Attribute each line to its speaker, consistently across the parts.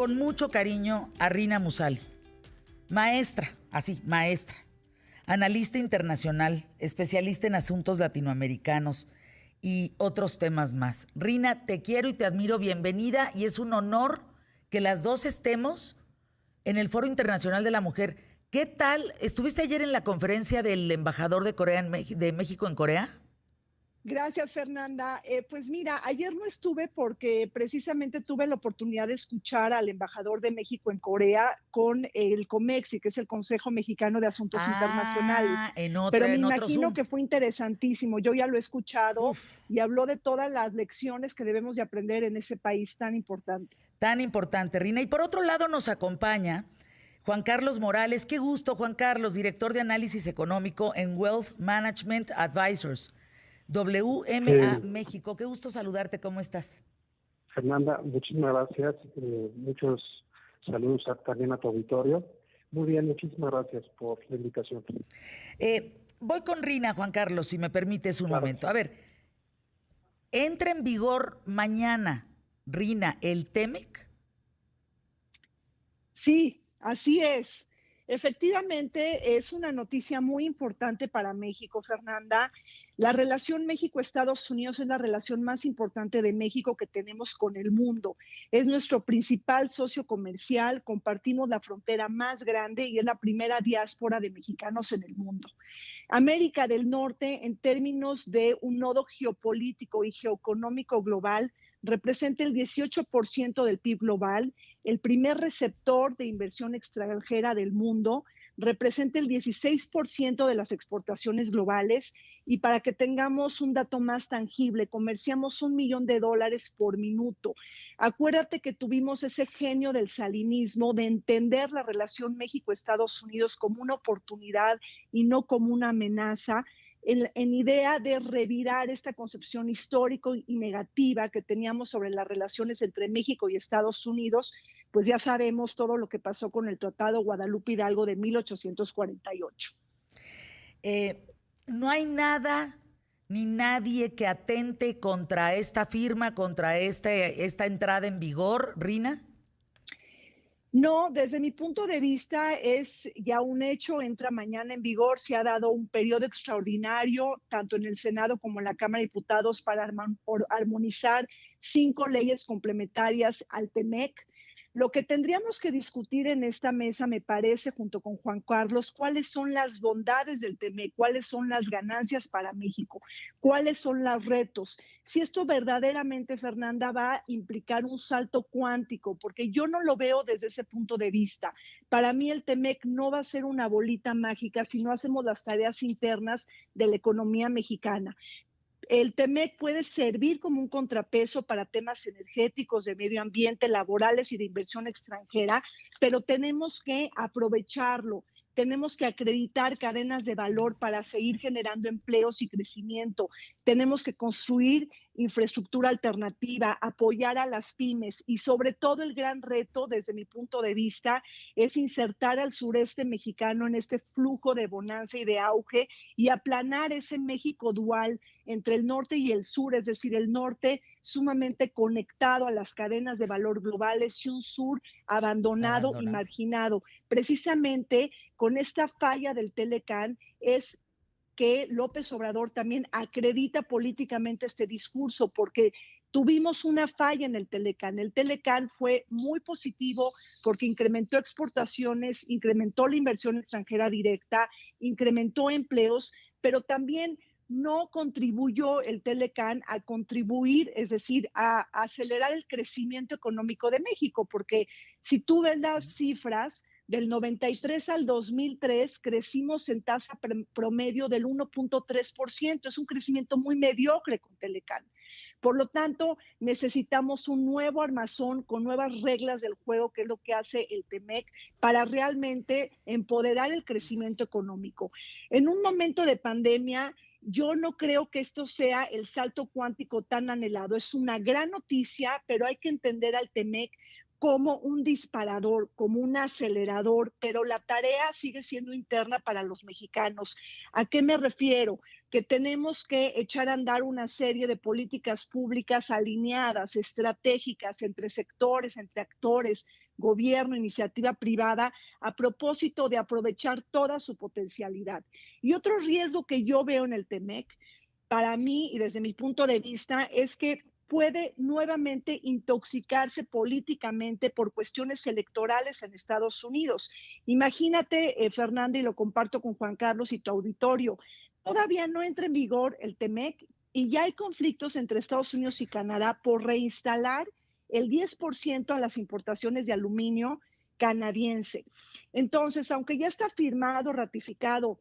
Speaker 1: Con mucho cariño a Rina Musali, maestra, así, maestra, analista internacional, especialista en asuntos latinoamericanos y otros temas más. Rina, te quiero y te admiro, bienvenida, y es un honor que las dos estemos en el Foro Internacional de la Mujer. ¿Qué tal? ¿Estuviste ayer en la conferencia del embajador de de México en Corea?
Speaker 2: Gracias, Fernanda. Pues mira, ayer no estuve porque precisamente tuve la oportunidad de escuchar al embajador de México en Corea con el COMEXI, que es el Consejo Mexicano de Asuntos Internacionales.
Speaker 1: Ah, en
Speaker 2: Pero
Speaker 1: otra,
Speaker 2: me
Speaker 1: en otro
Speaker 2: imagino
Speaker 1: Zoom.
Speaker 2: que fue interesantísimo. Yo ya lo he escuchado
Speaker 1: Uf,
Speaker 2: y habló de todas las lecciones que debemos de aprender en ese país tan importante.
Speaker 1: tan importante, Rina. Y por otro lado nos acompaña Juan Carlos Morales. Qué gusto, Juan Carlos, director de análisis económico en Wealth Management Advisors, WMA
Speaker 3: Sí,
Speaker 1: México. Qué gusto saludarte, ¿cómo estás?
Speaker 3: Fernanda, muchísimas gracias. Muchos saludos también a tu auditorio. Muy bien, muchísimas gracias por la invitación.
Speaker 1: Voy con Rina, Juan Carlos, si me permites un
Speaker 3: Claro.
Speaker 1: momento. A ver, entra en vigor mañana, Rina, el TEMEC.
Speaker 2: Sí, así es. Efectivamente, es una noticia muy importante para México, Fernanda. La relación México-Estados Unidos es la relación más importante de México que tenemos con el mundo. Es nuestro principal socio comercial, compartimos la frontera más grande y es la primera diáspora de mexicanos en el mundo. América del Norte, en términos de un nodo geopolítico y geoeconómico global, representa el 18% del PIB global, el primer receptor de inversión extranjera del mundo, representa el 16% de las exportaciones globales y para que tengamos un dato más tangible, comerciamos $1 millón por minuto. Acuérdate que tuvimos ese genio del salinismo de entender la relación México-Estados Unidos como una oportunidad y no como una amenaza, en idea de revirar esta concepción histórica y negativa que teníamos sobre las relaciones entre México y Estados Unidos, pues ya sabemos todo lo que pasó con el Tratado Guadalupe Hidalgo de 1848.
Speaker 1: Eh, no hay nada ni nadie que atente contra esta firma, contra esta entrada en vigor, Rina.
Speaker 2: No, desde mi punto de vista es ya un hecho, entra mañana en vigor, se ha dado un periodo extraordinario, tanto en el Senado como en la Cámara de Diputados, para armonizar 5 leyes complementarias al TEMEC. Lo que tendríamos que discutir en esta mesa, me parece, junto con Juan Carlos, cuáles son las bondades del TEMEC, cuáles son las ganancias para México, cuáles son los retos. Si esto verdaderamente, Fernanda, va a implicar un salto cuántico, porque yo no lo veo desde ese punto de vista. Para mí el TEMEC no va a ser una bolita mágica si no hacemos las tareas internas de la economía mexicana. El TEMEC puede servir como un contrapeso para temas energéticos, de medio ambiente, laborales y de inversión extranjera, pero tenemos que aprovecharlo. Tenemos que acreditar cadenas de valor para seguir generando empleos y crecimiento. Tenemos que construir infraestructura alternativa, apoyar a las pymes y sobre todo el gran reto, desde mi punto de vista, es insertar al sureste mexicano en este flujo de bonanza y de auge y aplanar ese México dual entre el norte y el sur, es decir, el norte sumamente conectado a las cadenas de valor globales y un sur abandonado y
Speaker 1: Abandonado.
Speaker 2: marginado. Precisamente con esta falla del Telecán es que López Obrador también acredita políticamente este discurso, porque tuvimos una falla en el Telecán. El Telecán fue muy positivo porque incrementó exportaciones, incrementó la inversión extranjera directa, incrementó empleos, pero también no contribuyó el Telecán a contribuir, es decir, a acelerar el crecimiento económico de México, porque si tú ves las cifras, del 93 al 2003 crecimos en tasa promedio del 1.3%. Es un crecimiento muy mediocre con Telecán. Por lo tanto, necesitamos un nuevo armazón con nuevas reglas del juego, que es lo que hace el TEMEC, para realmente empoderar el crecimiento económico. En un momento de pandemia, yo no creo que esto sea el salto cuántico tan anhelado. Es una gran noticia, pero hay que entender al TEMEC como un disparador, como un acelerador, pero la tarea sigue siendo interna para los mexicanos. ¿A qué me refiero? Que tenemos que echar a andar una serie de políticas públicas alineadas, estratégicas, entre sectores, entre actores, gobierno, iniciativa privada, a propósito de aprovechar toda su potencialidad. Y otro riesgo que yo veo en el TEMEC, para mí y desde mi punto de vista, es que puede nuevamente intoxicarse políticamente por cuestiones electorales en Estados Unidos. Imagínate, Fernanda, y lo comparto con Juan Carlos y tu auditorio, todavía no entra en vigor el TEMEC y ya hay conflictos entre Estados Unidos y Canadá por reinstalar el 10% a las importaciones de aluminio canadiense. Entonces, aunque ya está firmado, ratificado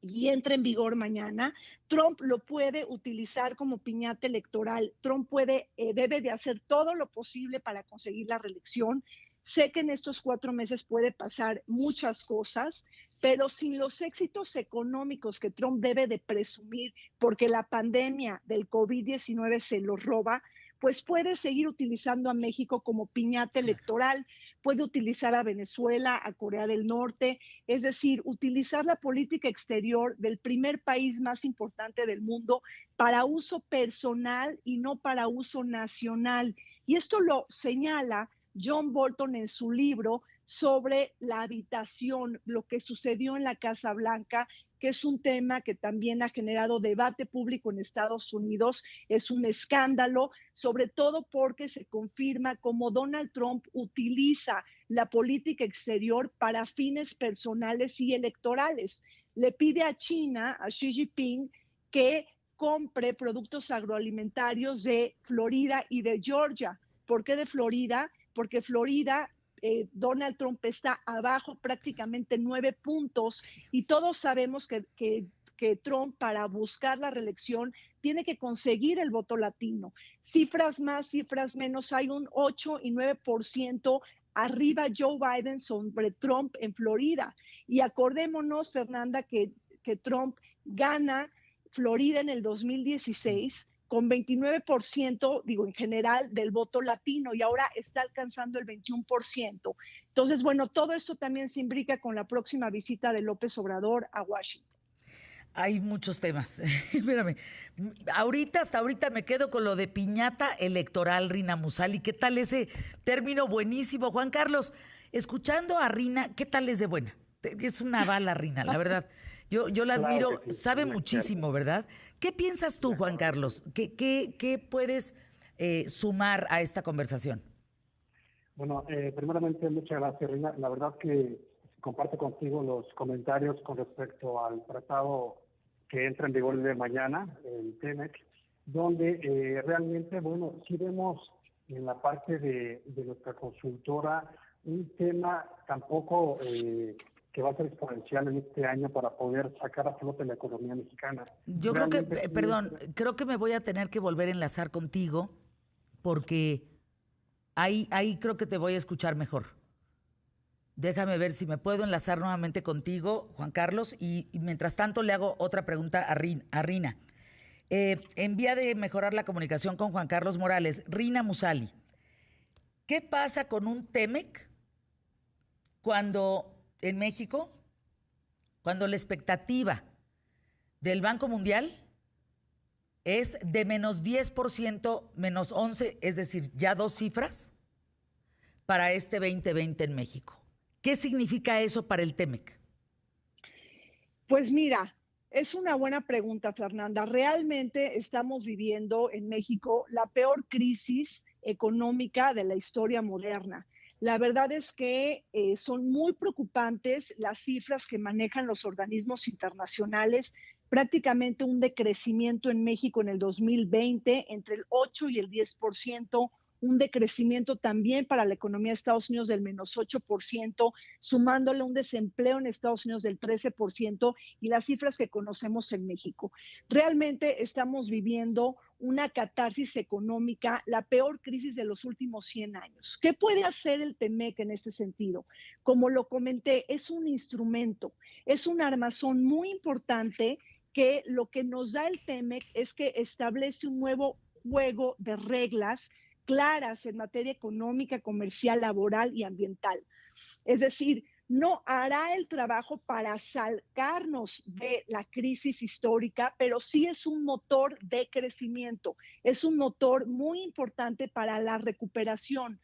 Speaker 2: y entra en vigor mañana, Trump lo puede utilizar como piñata electoral. Trump debe de hacer todo lo posible para conseguir la reelección. Sé que en estos 4 meses puede pasar muchas cosas, pero sin los éxitos económicos que Trump debe de presumir, porque la pandemia del COVID-19 se los roba, pues puede seguir utilizando a México como piñata electoral, puede utilizar a Venezuela, a Corea del Norte, es decir, utilizar la política exterior del primer país más importante del mundo para uso personal y no para uso nacional. Y esto lo señala John Bolton en su libro sobre la habitación, lo que sucedió en la Casa Blanca, que es un tema que también ha generado debate público en Estados Unidos. Es un escándalo, sobre todo porque se confirma cómo Donald Trump utiliza la política exterior para fines personales y electorales. Le pide a China, a Xi Jinping, que compre productos agroalimentarios de Florida y de Georgia. ¿Por qué de Florida? Porque Florida, Donald Trump está abajo prácticamente 9 puntos y todos sabemos que Trump, para buscar la reelección, tiene que conseguir el voto latino. Cifras más, cifras menos, hay un 8 y 9% arriba Joe Biden sobre Trump en Florida. Y acordémonos, Fernanda, que Trump gana Florida en el 2016. Sí, con 29%, digo, en general, del voto latino, y ahora está alcanzando el 21%. Entonces, bueno, todo esto también se imbrica con la próxima visita de López Obrador a Washington.
Speaker 1: Hay muchos temas. Espérame. Hasta ahorita me quedo con lo de piñata electoral, Rina Musali. ¿Qué tal ese término buenísimo? Juan Carlos, escuchando a Rina, ¿qué tal es de buena? Es una bala, Rina, la verdad. Yo la admiro,
Speaker 3: Claro que sí,
Speaker 1: sabe muchísimo, ¿verdad? ¿Qué piensas tú, Juan Carlos? ¿Qué puedes sumar a esta conversación?
Speaker 3: Bueno, primeramente, muchas gracias, Reina. La verdad que comparto contigo los comentarios con respecto al tratado que entra en vigor de mañana, el TEMEC, donde realmente, bueno, sí vemos en la parte de nuestra consultora un tema tampoco que va a ser exponencial en este año para poder sacar a flote la economía mexicana.
Speaker 1: Yo creo que, perdón, creo que me voy a tener que volver a enlazar contigo porque ahí creo que te voy a escuchar mejor. Déjame ver si me puedo enlazar nuevamente contigo, Juan Carlos, y mientras tanto le hago otra pregunta a Rina. En vía de mejorar la comunicación con Juan Carlos Morales, Rina Musali, ¿qué pasa con un TEMEC cuando en México, cuando la expectativa del Banco Mundial es de menos 10%, menos 11%, es decir, ya dos cifras para este 2020 en México? ¿Qué significa eso para el TEMEC?
Speaker 2: Pues mira, es una buena pregunta, Fernanda. Realmente estamos viviendo en México la peor crisis económica de la historia moderna. La verdad es que son muy preocupantes las cifras que manejan los organismos internacionales, prácticamente un decrecimiento en México en el 2020 entre el 8 y el 10%, un decrecimiento también para la economía de Estados Unidos del menos 8%, sumándole un desempleo en Estados Unidos del 13% y las cifras que conocemos en México. Realmente estamos viviendo una catarsis económica, la peor crisis de los últimos 100 años. ¿Qué puede hacer el TEMEC en este sentido? Como lo comenté, es un instrumento, es un armazón muy importante que lo que nos da el TEMEC es que establece un nuevo juego de reglas claras en materia económica, comercial, laboral y ambiental. Es decir, no hará el trabajo para sacarnos de la crisis histórica, pero sí es un motor de crecimiento, es un motor muy importante para la recuperación.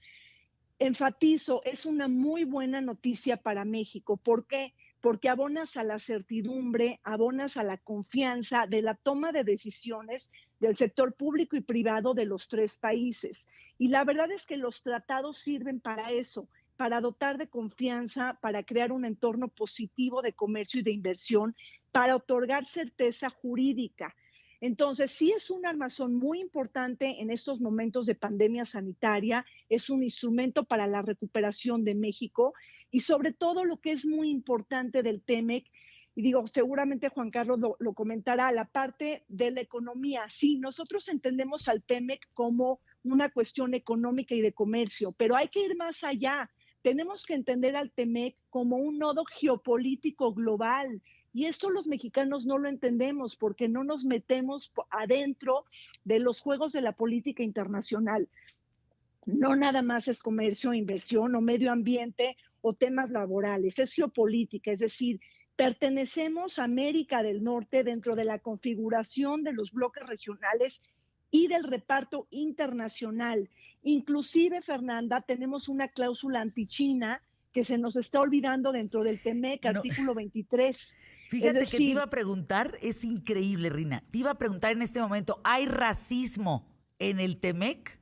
Speaker 2: Enfatizo, es una muy buena noticia para México. ¿Por qué? Porque abonas a la certidumbre, abonas a la confianza de la toma de decisiones del sector público y privado de los tres países. Y la verdad es que los tratados sirven para eso, para dotar de confianza, para crear un entorno positivo de comercio y de inversión, para otorgar certeza jurídica. Entonces, sí es un armazón muy importante en estos momentos de pandemia sanitaria, es un instrumento para la recuperación de México y sobre todo lo que es muy importante del TEMEC, y digo, seguramente Juan Carlos lo comentará, la parte de la economía. Sí, nosotros entendemos al TEMEC como una cuestión económica y de comercio, pero hay que ir más allá. Tenemos que entender al TEMEC como un nodo geopolítico global. Y esto los mexicanos no lo entendemos porque no nos metemos adentro de los juegos de la política internacional. No nada más es comercio, inversión o medio ambiente o temas laborales, es geopolítica, es decir, pertenecemos a América del Norte dentro de la configuración de los bloques regionales y del reparto internacional. Inclusive, Fernanda, tenemos una cláusula antichina que se nos está olvidando dentro del TEMEC,
Speaker 1: No,
Speaker 2: artículo 23. Es
Speaker 1: fíjate que te iba
Speaker 2: decir,
Speaker 1: a preguntar, es increíble, Rina. Te iba a preguntar en este momento, ¿hay racismo en el Temec?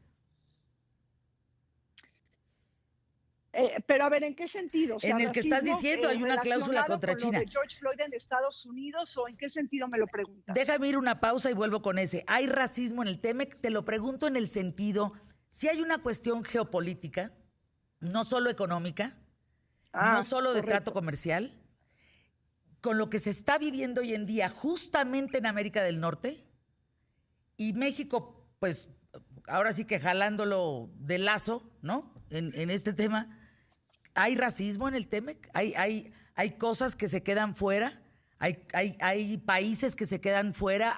Speaker 2: pero a ver, ¿en qué sentido? O sea,
Speaker 1: En el que estás
Speaker 2: racismo
Speaker 1: diciendo, hay una cláusula
Speaker 2: relacionado
Speaker 1: contra
Speaker 2: con lo
Speaker 1: China.
Speaker 2: de George Floyd en Estados Unidos o en qué sentido me lo preguntas?
Speaker 1: Déjame ir una pausa y vuelvo con ese. ¿Hay racismo en el Temec? Te lo pregunto en el sentido, si hay una cuestión geopolítica, no solo económica, no
Speaker 2: Ah,
Speaker 1: solo de trato
Speaker 2: correcto.
Speaker 1: comercial, con lo que se está viviendo hoy en día justamente en América del Norte y México, pues ahora sí que jalándolo de lazo, ¿no? En este tema, ¿hay racismo en el TEMEC? ¿Hay cosas que se quedan fuera? ¿Hay países que se quedan fuera?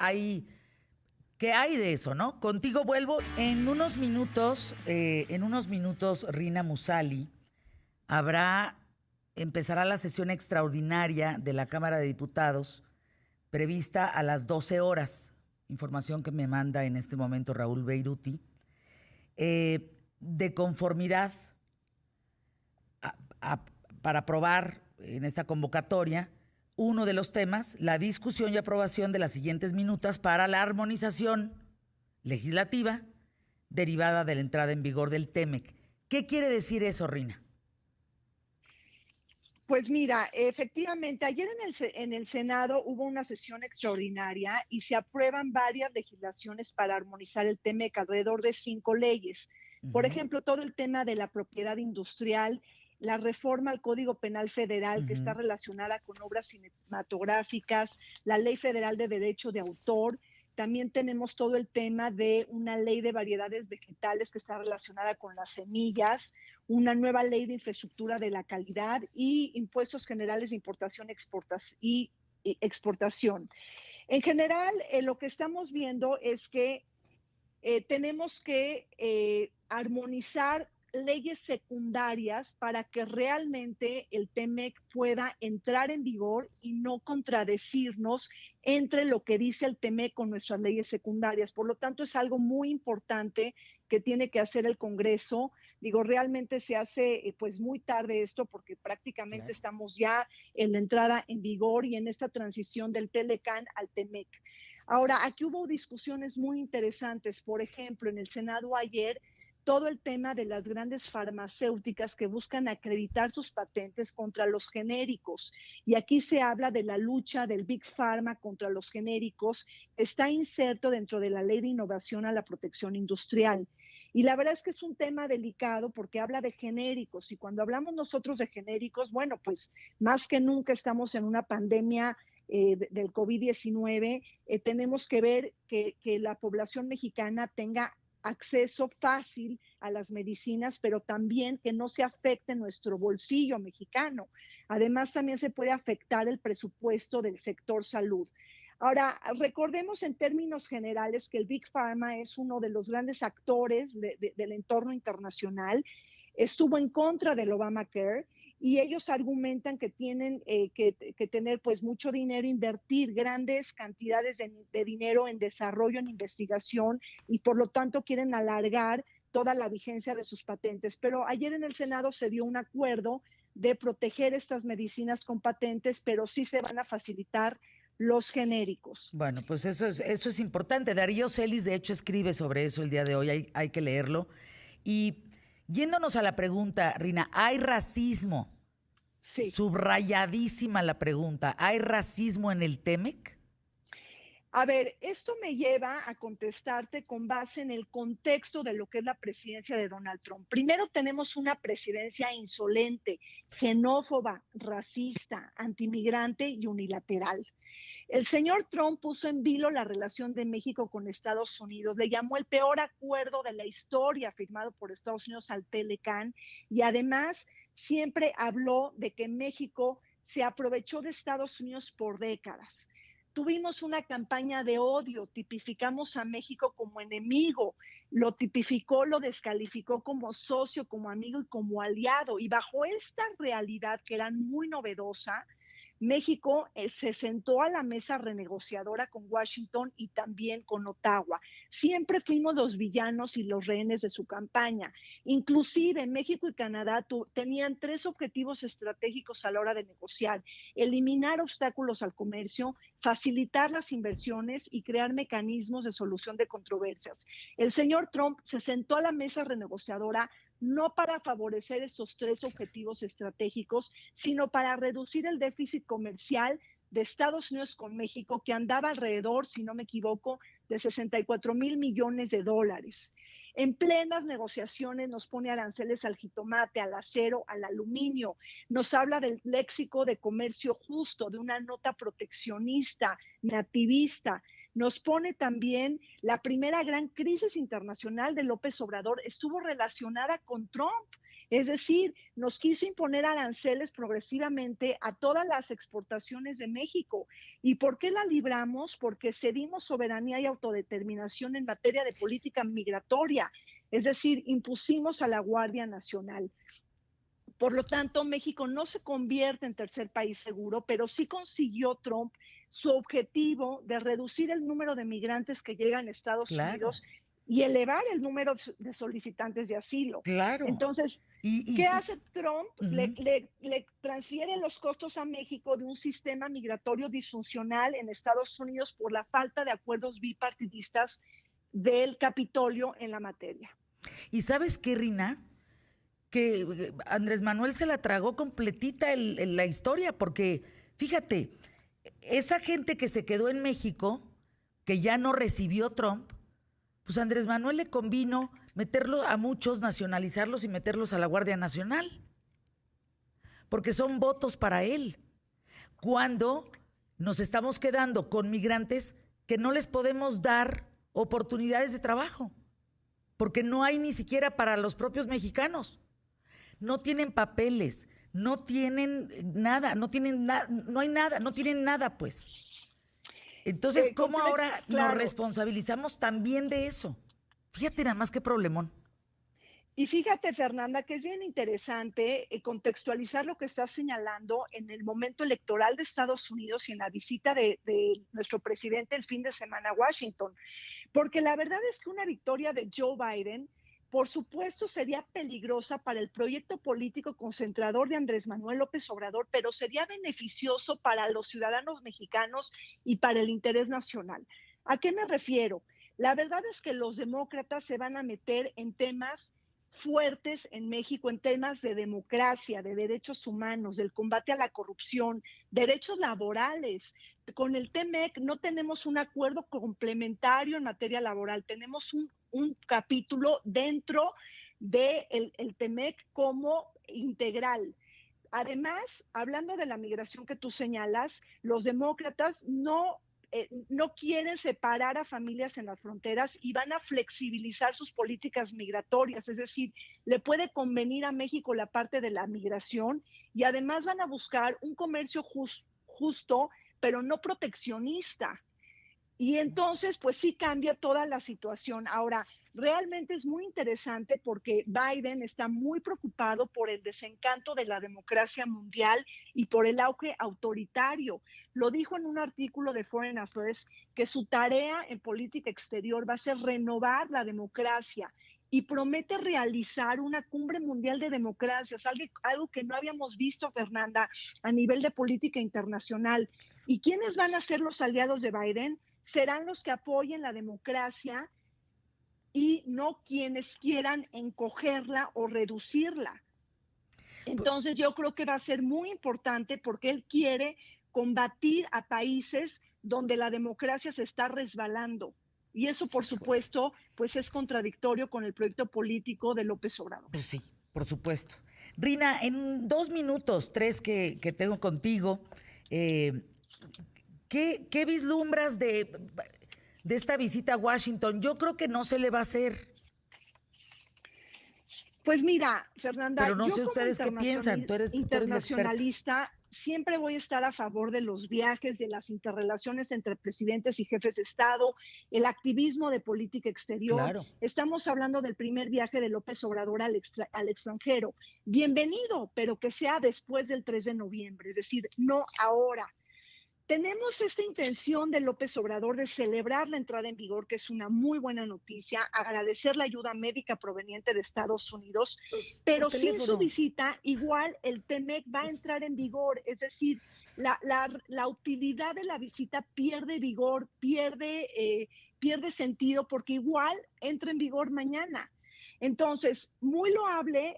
Speaker 1: ¿Qué hay de eso, no? Contigo vuelvo. En unos minutos, Rina Musali empezará la sesión extraordinaria de la Cámara de Diputados prevista a las 12 horas. Información que me manda en este momento Raúl Beiruti. De conformidad a- a- para aprobar en esta convocatoria uno de los temas, la discusión y aprobación de las siguientes minutas para la armonización legislativa derivada de la entrada en vigor del TEMEC. ¿Qué quiere decir eso, Rina?
Speaker 2: Pues mira, efectivamente, ayer en el Senado hubo una sesión extraordinaria y se aprueban varias legislaciones para armonizar el TEMEC, alrededor de 5 leyes. Por
Speaker 1: Ujú,
Speaker 2: ejemplo, todo el tema de la propiedad industrial, la reforma al Código Penal Federal que está
Speaker 1: ujú.
Speaker 2: relacionada con obras cinematográficas, la Ley Federal de Derecho de Autor. También tenemos todo el tema de una ley de variedades vegetales que está relacionada con las semillas, una nueva ley de infraestructura de la calidad y impuestos generales de importación y exportación. En general, lo que estamos viendo es que tenemos que armonizar leyes secundarias para que realmente el TEMEC pueda entrar en vigor y no contradecirnos entre lo que dice el TEMEC con nuestras leyes secundarias. Por lo tanto, es algo muy importante que tiene que hacer el Congreso. Digo, realmente se hace pues muy tarde esto porque prácticamente
Speaker 1: Claro.
Speaker 2: estamos ya en la entrada en vigor y en esta transición del Telecan al TEMEC. Ahora, aquí hubo discusiones muy interesantes. Por ejemplo, en el Senado ayer, todo el tema de las grandes farmacéuticas que buscan acreditar sus patentes contra los genéricos. Y aquí se habla de la lucha del Big Pharma contra los genéricos. Está inserto dentro de la Ley de Innovación a la Protección Industrial. Y la verdad es que es un tema delicado porque habla de genéricos. Y cuando hablamos nosotros de genéricos, bueno, pues más que nunca estamos en una pandemia del COVID-19, tenemos que ver que la población mexicana tenga acceso fácil a las medicinas, pero también que no se afecte nuestro bolsillo mexicano. Además, también se puede afectar el presupuesto del sector salud. Ahora, recordemos en términos generales que el Big Pharma es uno de los grandes actores del entorno internacional. Estuvo en contra del Obamacare y ellos argumentan que tienen que tener pues mucho dinero, invertir grandes cantidades de dinero en desarrollo, en investigación, y por lo tanto quieren alargar toda la vigencia de sus patentes. Pero ayer en el Senado se dio un acuerdo de proteger estas medicinas con patentes, pero sí se van a facilitar los genéricos.
Speaker 1: Bueno, pues eso es importante. Darío Celis, de hecho, escribe sobre eso el día de hoy, hay que leerlo. Y yéndonos a la pregunta, Rina, ¿hay racismo?
Speaker 2: Sí.
Speaker 1: Subrayadísima la pregunta, ¿hay racismo en el TEMEC?
Speaker 2: A ver, esto me lleva a contestarte con base en el contexto de lo que es la presidencia de Donald Trump. Primero tenemos una presidencia insolente, xenófoba, racista, antimigrante y unilateral. El señor Trump puso en vilo la relación de México con Estados Unidos, le llamó el peor acuerdo de la historia firmado por Estados Unidos al Telecán, y además siempre habló de que México se aprovechó de Estados Unidos por décadas. Tuvimos una campaña de odio, tipificamos a México como enemigo, lo tipificó, lo descalificó como socio, como amigo y como aliado. Y bajo esta realidad que era muy novedosa, México se sentó a la mesa renegociadora con Washington y también con Ottawa. Siempre fuimos los villanos y los rehenes de su campaña. Inclusive México y Canadá tenían 3 objetivos estratégicos a la hora de negociar: eliminar obstáculos al comercio, facilitar las inversiones y crear mecanismos de solución de controversias. El señor Trump se sentó a la mesa renegociadora no para favorecer estos 3 objetivos estratégicos, sino para reducir el déficit comercial de Estados Unidos con México, que andaba alrededor, si no me equivoco, de 64,000 millones de dólares. En plenas negociaciones nos pone aranceles al jitomate, al acero, al aluminio, nos habla del léxico de comercio justo, de una nota proteccionista, nativista. Nos pone también la primera gran crisis internacional de López Obrador, estuvo relacionada con Trump. Es decir, nos quiso imponer aranceles progresivamente a todas las exportaciones de México. ¿Y por qué la libramos? Porque cedimos soberanía y autodeterminación en materia de política migratoria. Es decir, impusimos a la Guardia Nacional. Por lo tanto, México no se convierte en tercer país seguro, pero sí consiguió Trump su objetivo de reducir el número de migrantes que llegan a Estados
Speaker 1: Claro,
Speaker 2: Unidos y elevar el número de solicitantes de asilo.
Speaker 1: claro.
Speaker 2: Entonces,
Speaker 1: Y,
Speaker 2: ¿qué
Speaker 1: y,
Speaker 2: hace Trump?
Speaker 1: y ujú.
Speaker 2: Le transfiere los costos a México de un sistema migratorio disfuncional en Estados Unidos por la falta de acuerdos bipartidistas del Capitolio en la materia.
Speaker 1: ¿Y sabes qué, Rina? Que Andrés Manuel se la tragó completita la historia, porque fíjate, esa gente que se quedó en México, que ya no recibió Trump, pues Andrés Manuel le convino meterlo a muchos, nacionalizarlos y meterlos a la Guardia Nacional, porque son votos para él. Cuando nos estamos quedando con migrantes que no les podemos dar oportunidades de trabajo, porque no hay ni siquiera para los propios mexicanos. No tienen papeles, no tienen nada, no hay nada, no tienen nada, pues. Entonces, ¿cómo ahora nos
Speaker 2: Claro.
Speaker 1: responsabilizamos también de eso? Fíjate nada más qué problemón.
Speaker 2: Y fíjate, Fernanda, que es bien interesante contextualizar lo que estás señalando en el momento electoral de Estados Unidos y en la visita de nuestro presidente el fin de semana a Washington, porque la verdad es que una victoria de Joe Biden, por supuesto, sería peligrosa para el proyecto político concentrador de Andrés Manuel López Obrador, pero sería beneficioso para los ciudadanos mexicanos y para el interés nacional. ¿A qué me refiero? La verdad es que los demócratas se van a meter en temas fuertes en México, en temas de democracia, de derechos humanos, del combate a la corrupción, derechos laborales. Con el TEMEC no tenemos un acuerdo complementario en materia laboral, tenemos un capítulo dentro del TEMEC como integral. Además, hablando de la migración que tú señalas, los demócratas no quieren separar a familias en las fronteras y van a flexibilizar sus políticas migratorias, es decir, le puede convenir a México la parte de la migración y además van a buscar un comercio justo, pero no proteccionista. Y entonces, pues sí cambia toda la situación. Ahora, realmente es muy interesante porque Biden está muy preocupado por el desencanto de la democracia mundial y por el auge autoritario. Lo dijo en un artículo de Foreign Affairs que su tarea en política exterior va a ser renovar la democracia y promete realizar una cumbre mundial de democracias, algo que no habíamos visto, Fernanda, a nivel de política internacional. ¿Y quiénes van a ser los aliados de Biden? Serán los que apoyen la democracia y no quienes quieran encogerla o reducirla. Entonces yo creo que va a ser muy importante porque él quiere combatir a países donde la democracia se está resbalando. Y eso, por
Speaker 1: Híjole.
Speaker 2: supuesto, pues es contradictorio con el proyecto político de López Obrador.
Speaker 1: Pues sí, por supuesto. Rina, en 2 minutos, 3 que tengo contigo, eh, ¿qué vislumbras de esta visita a Washington? Yo creo que no se le va a hacer,
Speaker 2: Pues mira, Fernanda,
Speaker 1: pero no
Speaker 2: yo
Speaker 1: sé
Speaker 2: como
Speaker 1: ustedes qué piensan. Tú eres la experta.
Speaker 2: internacionalista siempre voy a estar a favor de los viajes, de las interrelaciones entre presidentes y jefes de Estado, el activismo de política exterior.
Speaker 1: Claro.
Speaker 2: Estamos hablando del primer viaje de López Obrador al extranjero. Bienvenido, pero que sea después del 3 de noviembre, es decir, no ahora. Tenemos esta intención de López Obrador de celebrar la entrada en vigor, que es una muy buena noticia, agradecer la ayuda médica proveniente de Estados Unidos,
Speaker 1: Pues, por
Speaker 2: pero sin su
Speaker 1: teléfono.
Speaker 2: visita, igual el TEMEC va a entrar en vigor, es decir, la utilidad de la visita pierde vigor, pierde sentido, porque igual entra en vigor mañana. Entonces, muy loable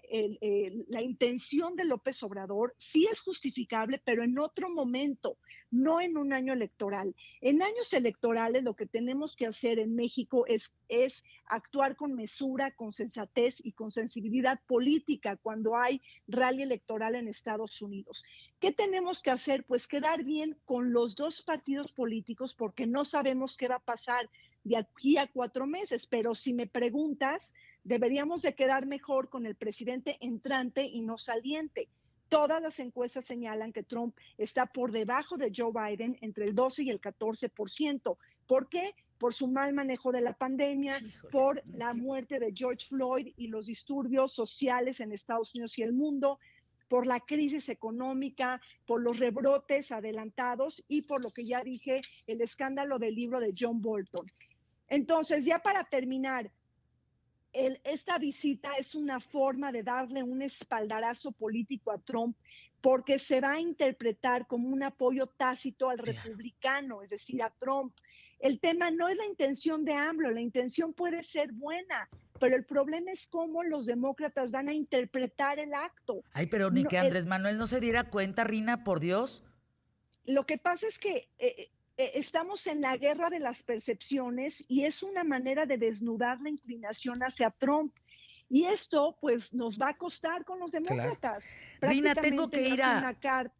Speaker 2: la intención de López Obrador, sí es justificable, pero en otro momento, no en un año electoral. En años electorales lo que tenemos que hacer en México es actuar con mesura, con sensatez y con sensibilidad política cuando hay rally electoral en Estados Unidos. ¿Qué tenemos que hacer? Pues quedar bien con los dos partidos políticos porque no sabemos qué va a pasar de aquí a 4 meses, pero si me preguntas, deberíamos de quedar mejor con el presidente entrante y no saliente. Todas las encuestas señalan que Trump está por debajo de Joe Biden entre el 12 y el 14%. ¿Por qué? Por su mal manejo de la pandemia,
Speaker 1: Híjole,
Speaker 2: por
Speaker 1: es
Speaker 2: la
Speaker 1: que
Speaker 2: muerte de George Floyd y los disturbios sociales en Estados Unidos y el mundo, por la crisis económica, por los rebrotes adelantados y por lo que ya dije, el escándalo del libro de John Bolton. Entonces, ya para terminar, esta visita es una forma de darle un espaldarazo político a Trump porque se va a interpretar como un apoyo tácito al
Speaker 1: claro.
Speaker 2: republicano, es decir, a Trump. El tema no es la intención de AMLO, la intención puede ser buena, pero el problema es cómo los demócratas van a interpretar el acto.
Speaker 1: Ay, pero ni
Speaker 2: No,
Speaker 1: que Andrés Manuel no se diera cuenta, Rina, por Dios.
Speaker 2: lo que pasa es que estamos en la guerra de las percepciones y es una manera de desnudar la inclinación hacia Trump. Y esto, pues, nos va a costar con los
Speaker 1: Claro.
Speaker 2: demócratas.
Speaker 1: Rina, tengo
Speaker 2: Prácticamente
Speaker 1: que
Speaker 2: le
Speaker 1: ir
Speaker 2: hace
Speaker 1: a,
Speaker 2: una carta.